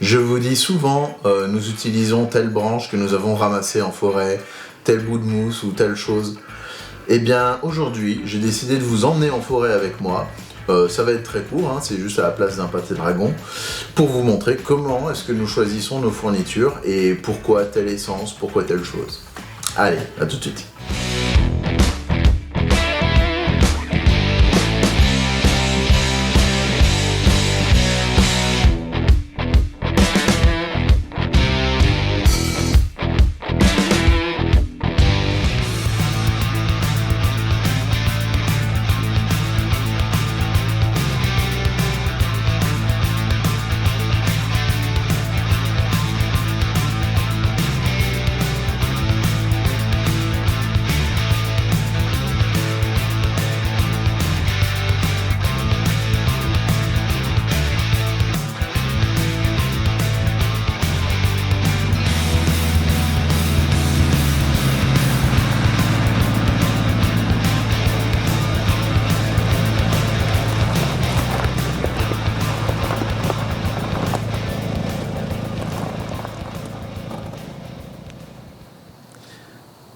Je vous dis souvent, nous utilisons telle branche que nous avons ramassée en forêt, tel bout de mousse ou telle chose. Eh bien, aujourd'hui, j'ai décidé de vous emmener en forêt avec moi. Ça va être très court, hein, c'est juste à la place d'un pâté dragon, pour vous montrer comment est-ce que nous choisissons nos fournitures et pourquoi telle essence, pourquoi telle chose. Allez, à tout de suite.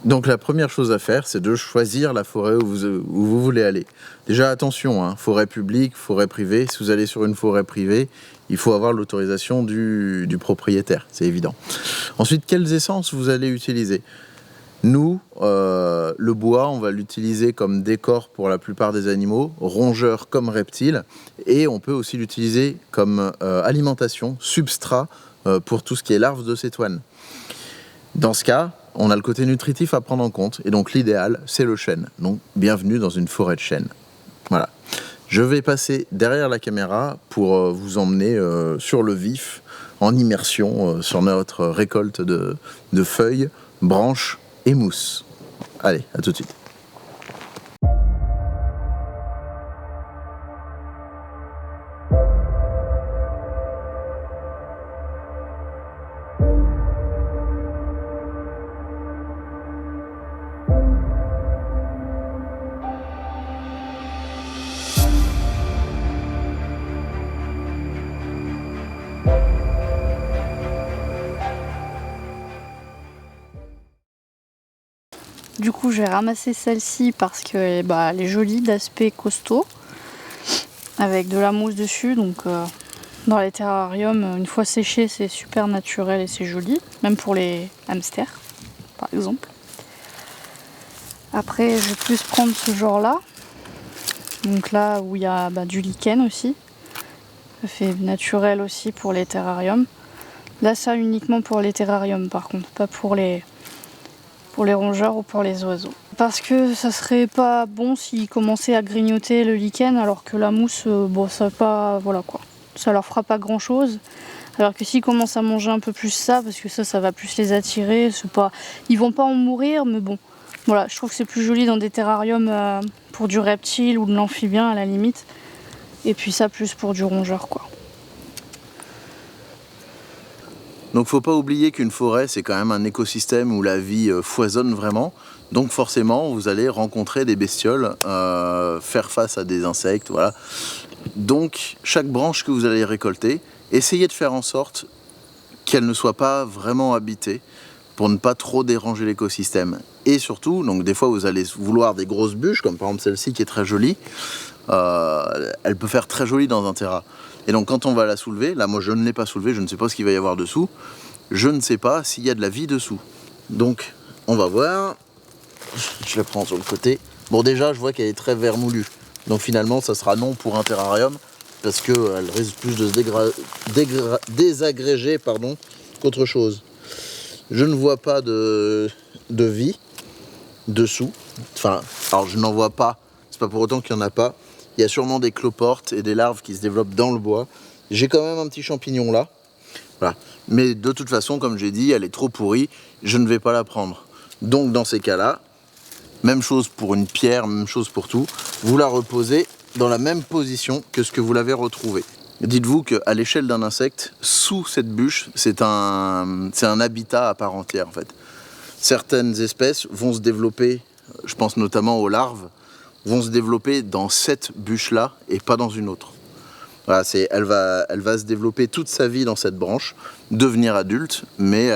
Donc la première chose à faire, c'est de choisir la forêt où vous voulez aller. Déjà attention, hein, forêt publique, forêt privée. Si vous allez sur une forêt privée, il faut avoir l'autorisation du propriétaire, c'est évident. Ensuite, quelles essences vous allez utiliser ? Nous, le bois, on va l'utiliser comme décor pour la plupart des animaux, rongeurs comme reptiles, et on peut aussi l'utiliser comme alimentation, substrat pour tout ce qui est larves de cétoine. Dans ce cas, on a le côté nutritif à prendre en compte, et donc l'idéal, c'est le chêne. Donc, bienvenue dans une forêt de chêne. Voilà. Je vais passer derrière la caméra pour vous emmener sur le vif, en immersion sur notre récolte de feuilles, branches et mousse. Allez, à tout de suite. Du coup, j'ai ramassé celle-ci parce que elle est jolie, d'aspect costaud, avec de la mousse dessus. Donc, dans les terrariums, une fois séchée, c'est super naturel et c'est joli, même pour les hamsters, par exemple. Après, je vais plus prendre ce genre-là. Donc là où il y a du lichen aussi. Ça fait naturel aussi pour les terrariums. Là, ça uniquement pour les terrariums, par contre, pas pour les rongeurs ou pour les oiseaux. Parce que ça serait pas bon s'ils commençaient à grignoter le lichen, alors que la mousse, ça pas, voilà quoi. Ça leur fera pas grand chose. Alors que s'ils commencent à manger un peu plus ça, parce que ça va plus les attirer, ils vont pas en mourir, mais bon. Voilà, je trouve que c'est plus joli dans des terrariums pour du reptile ou de l'amphibien à la limite. Et puis ça plus pour du rongeur quoi. Donc faut pas oublier qu'une forêt, c'est quand même un écosystème où la vie foisonne vraiment. Donc forcément, vous allez rencontrer des bestioles, faire face à des insectes, voilà. Donc chaque branche que vous allez récolter, essayez de faire en sorte qu'elle ne soit pas vraiment habitée pour ne pas trop déranger l'écosystème. Et surtout, donc des fois vous allez vouloir des grosses bûches, comme par exemple celle-ci qui est très jolie. Elle peut faire très jolie dans un terrain. Et donc quand on va la soulever, là moi je ne l'ai pas soulevée, je ne sais pas ce qu'il va y avoir dessous, je ne sais pas s'il y a de la vie dessous. Donc on va voir, je la prends sur le côté. Bon déjà je vois qu'elle est très vermoulue, donc finalement ça sera non pour un terrarium, parce qu'elle risque plus de se désagréger qu'autre chose. Je ne vois pas de vie dessous, alors je n'en vois pas, c'est pas pour autant qu'il n'y en a pas. Il y a sûrement des cloportes et des larves qui se développent dans le bois. J'ai quand même un petit champignon là. Voilà. Mais de toute façon, comme j'ai dit, elle est trop pourrie. Je ne vais pas la prendre. Donc dans ces cas-là, même chose pour une pierre, même chose pour tout. Vous la reposez dans la même position que ce que vous l'avez retrouvé. Dites-vous qu'à l'échelle d'un insecte, sous cette bûche, c'est un habitat à part entière en fait. Certaines espèces vont se développer, je pense notamment aux larves, vont se développer dans cette bûche-là et pas dans une autre. Voilà, elle va se développer toute sa vie dans cette branche, devenir adulte, mais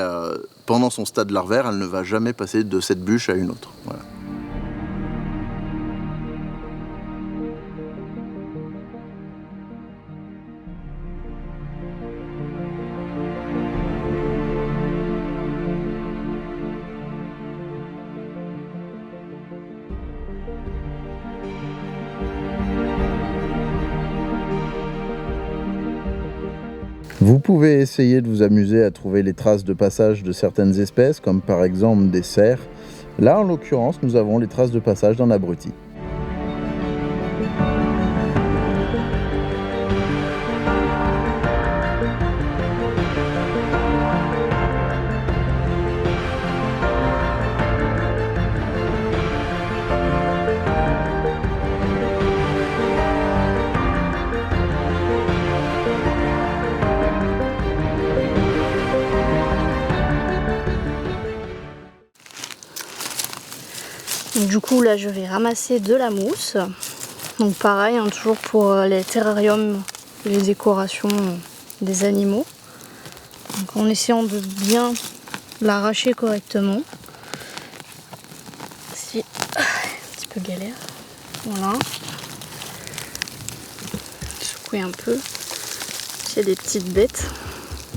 pendant son stade larvaire, elle ne va jamais passer de cette bûche à une autre. Voilà. Vous pouvez essayer de vous amuser à trouver les traces de passage de certaines espèces, comme par exemple des cerfs. Là, en l'occurrence, nous avons les traces de passage d'un abruti. Donc, du coup là je vais ramasser de la mousse. Donc pareil, hein, toujours pour les terrariums, les décorations des animaux. Donc, en essayant de bien l'arracher correctement. C'est un petit peu galère. Voilà. Secouer un peu. Il y a des petites bêtes.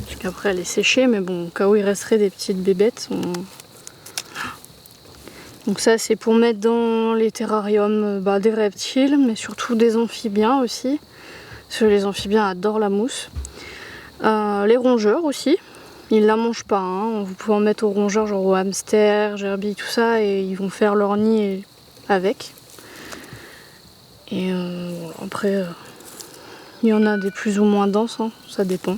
Parce qu'après elle est séchée, mais bon, au cas où il resterait des petites bébêtes, Donc ça c'est pour mettre dans les terrariums des reptiles, mais surtout des amphibiens aussi, parce que les amphibiens adorent la mousse. Les rongeurs aussi, ils la mangent pas, hein. Vous pouvez en mettre aux rongeurs, genre aux hamsters, gerbilles, tout ça, et ils vont faire leur nid avec. Et après, il y en a des plus ou moins denses, hein, ça dépend.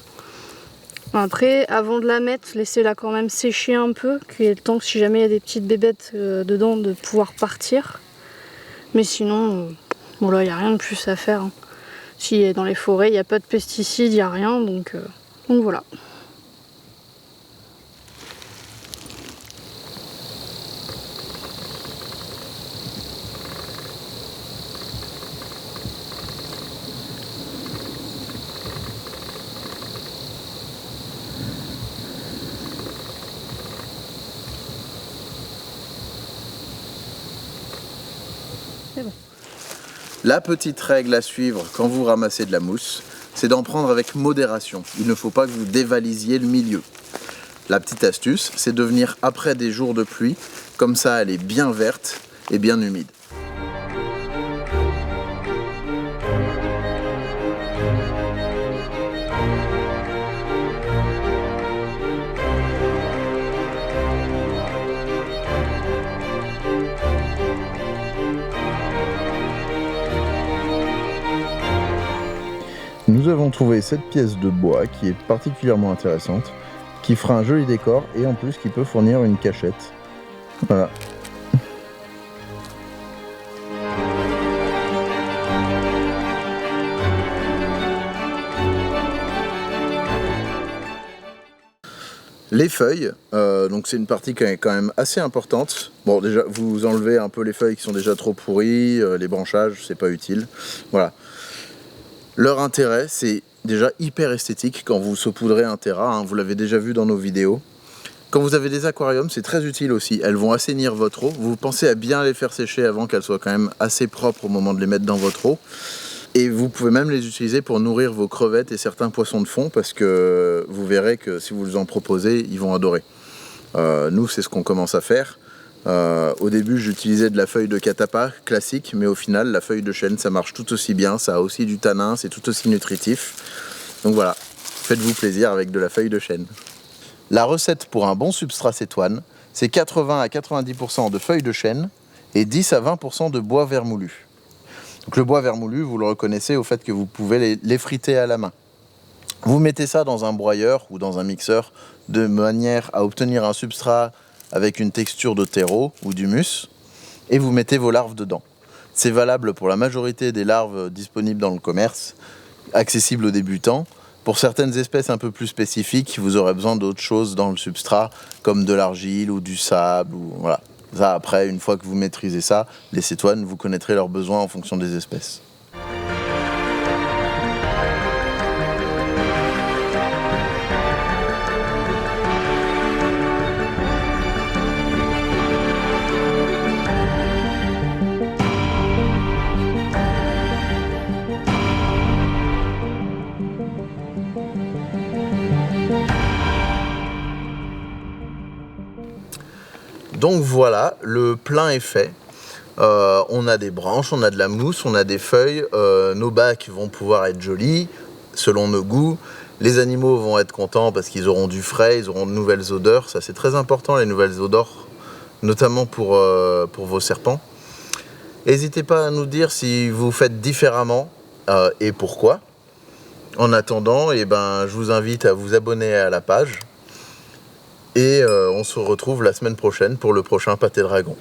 Après, avant de la mettre, laissez-la quand même sécher un peu, qu'il y ait le temps que si jamais il y a des petites bébêtes dedans, de pouvoir partir. Mais sinon, bon là, il n'y a rien de plus à faire. Hein. Si dans les forêts, il n'y a pas de pesticides, il n'y a rien, donc voilà. Bon. La petite règle à suivre quand vous ramassez de la mousse, c'est d'en prendre avec modération. Il ne faut pas que vous dévalisiez le milieu. La petite astuce, c'est de venir après des jours de pluie, comme ça elle est bien verte et bien humide. Nous avons trouvé cette pièce de bois qui est particulièrement intéressante, qui fera un joli décor et en plus qui peut fournir une cachette. Voilà. Les feuilles, donc c'est une partie qui est quand même assez importante. Bon, déjà, vous enlevez un peu les feuilles qui sont déjà trop pourries, les branchages, c'est pas utile. Voilà. Leur intérêt, c'est déjà hyper esthétique quand vous saupoudrez un terra, hein, vous l'avez déjà vu dans nos vidéos. Quand vous avez des aquariums, c'est très utile aussi. Elles vont assainir votre eau. Vous pensez à bien les faire sécher avant qu'elles soient quand même assez propres au moment de les mettre dans votre eau. Et vous pouvez même les utiliser pour nourrir vos crevettes et certains poissons de fond parce que vous verrez que si vous en proposez, ils vont adorer. Nous, c'est ce qu'on commence à faire. Au début, j'utilisais de la feuille de catapa classique, mais au final, la feuille de chêne, ça marche tout aussi bien. Ça a aussi du tanin, c'est tout aussi nutritif. Donc voilà, faites-vous plaisir avec de la feuille de chêne. La recette pour un bon substrat cétoine, c'est 80 à 90% de feuilles de chêne et 10 à 20% de bois vermoulu. Donc le bois vermoulu, vous le reconnaissez au fait que vous pouvez l'effriter à la main. Vous mettez ça dans un broyeur ou dans un mixeur de manière à obtenir un substrat avec une texture de terreau ou d'humus et vous mettez vos larves dedans. C'est valable pour la majorité des larves disponibles dans le commerce, accessibles aux débutants. Pour certaines espèces un peu plus spécifiques, vous aurez besoin d'autres choses dans le substrat, comme de l'argile ou du sable. Voilà. Ça, après, une fois que vous maîtrisez ça, les cétoines, vous connaîtrez leurs besoins en fonction des espèces. Donc voilà, le plein est fait. On a des branches, on a de la mousse, on a des feuilles. Nos bacs vont pouvoir être jolis, selon nos goûts. Les animaux vont être contents parce qu'ils auront du frais, ils auront de nouvelles odeurs. Ça, c'est très important, les nouvelles odeurs, notamment pour vos serpents. N'hésitez pas à nous dire si vous faites différemment et pourquoi. En attendant, je vous invite à vous abonner à la page. Et on se retrouve la semaine prochaine pour le prochain Pâté Dragon.